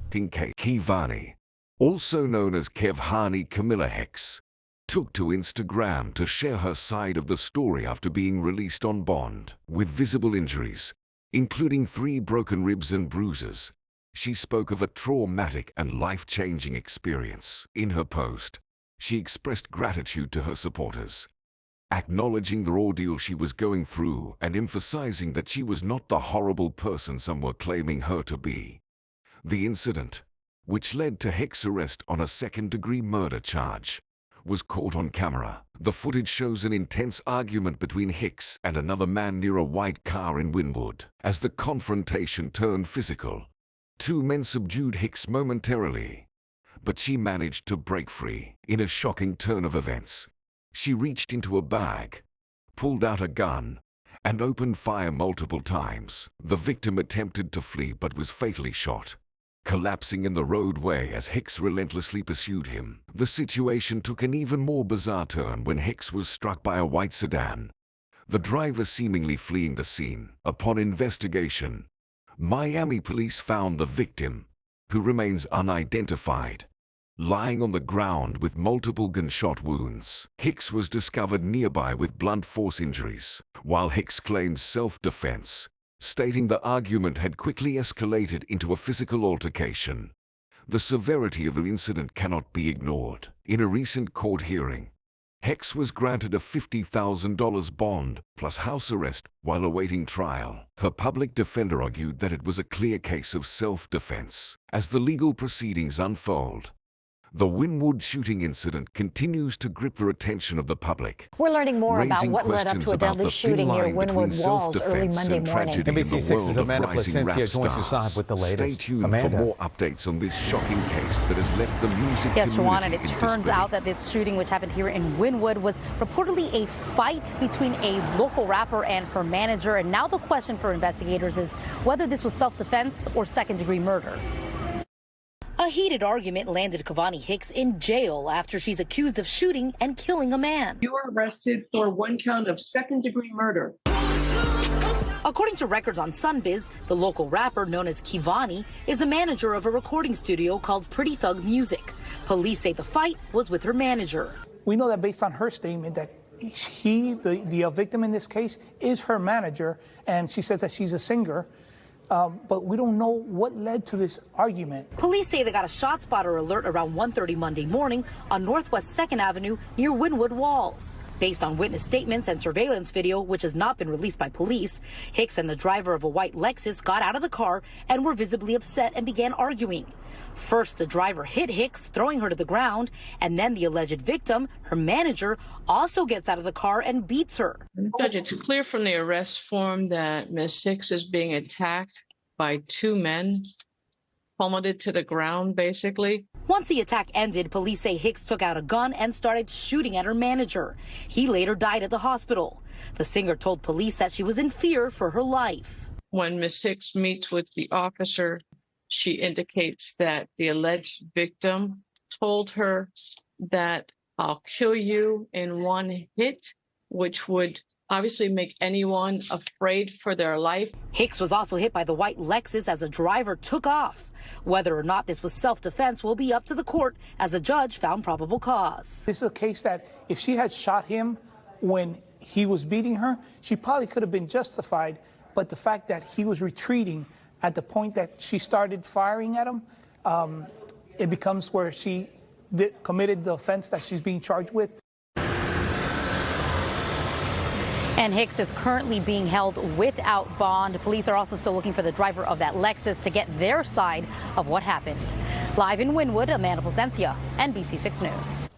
Vhani, also known as Vhani Camilla Hicks, took to Instagram to share her side of the story after being released on bond. With visible injuries, including 3 broken ribs and bruises, she spoke of a traumatic and life-changing experience. In her post, she expressed gratitude to her supporters, acknowledging the ordeal she was going through and emphasizing that she was not the horrible person some were claiming her to be. The incident, which led to Hicks' arrest on a second-degree murder charge, was caught on camera. The footage shows an intense argument between Hicks and another man near a white car in Wynwood. As the confrontation turned physical, 2 men subdued Hicks momentarily, but she managed to break free. In a shocking turn of events, she reached into a bag, pulled out a gun, and opened fire multiple times. The victim attempted to flee but was fatally shot, collapsing in the roadway as Hicks relentlessly pursued him. The situation took an even more bizarre turn when Hicks was struck by a white sedan, the driver seemingly fleeing the scene. Upon investigation, Miami police found the victim, who remains unidentified, lying on the ground with multiple gunshot wounds. Hicks was discovered nearby with blunt force injuries, while Hicks claimed self-defense, stating the argument had quickly escalated into a physical altercation. The severity of the incident cannot be ignored. In a recent court hearing, Hicks was granted a $50,000 bond plus house arrest while awaiting trial. Her public defender argued that it was a clear case of self-defense. As the legal proceedings unfold, the Wynwood shooting incident continues to grip the attention of the public. We're learning more about what led up to a deadly shooting near Wynwood Walls early Monday morning. NBC6's Amanda Placencia joins us live with the latest. Stay tuned for more updates on this shocking case that has left the music community Vhani, and it turns out that this shooting, which happened here in Wynwood, was reportedly a fight between a local rapper and her manager. And now the question for investigators is whether this was self-defense or second-degree murder. A heated argument landed Vhani Hicks in jail after she's accused of shooting and killing a man. You were arrested for 1 count of second-degree murder. According to records on Sunbiz, the local rapper known as Vhani is a manager of a recording studio called Pretty Thug Music. Police say the fight was with her manager. We know that based on her statement that the victim in this case, is her manager, and she says that she's a singer. But we don't know what led to this argument. Police say they got a shot spotter alert around 1:30 Monday morning on Northwest 2nd Avenue near Wynwood Walls. Based on witness statements and surveillance video, which has not been released by police, Hicks and the driver of a white Lexus got out of the car and were visibly upset and began arguing. First, the driver hit Hicks, throwing her to the ground, and then the alleged victim, her manager, also gets out of the car and beats her. Judge, it's clear from the arrest form that Ms. Hicks is being attacked by 2 men, plummeted to the ground, basically. Once the attack ended, police say Hicks took out a gun and started shooting at her manager. He later died at the hospital. The singer told police that she was in fear for her life. When Ms. Hicks meets with the officer, she indicates that the alleged victim told her that "I'll kill you in 1 hit," which would obviously make anyone afraid for their life. Hicks was also hit by the white Lexus as a driver took off. Whether or not this was self-defense will be up to the court as a judge found probable cause. This is a case that if she had shot him when he was beating her, she probably could have been justified. But the fact that he was retreating at the point that she started firing at him, it becomes where she committed the offense that she's being charged with. And Hicks is currently being held without bond. Police are also still looking for the driver of that Lexus to get their side of what happened. Live in Wynwood, Amanda Placencia, NBC6 News.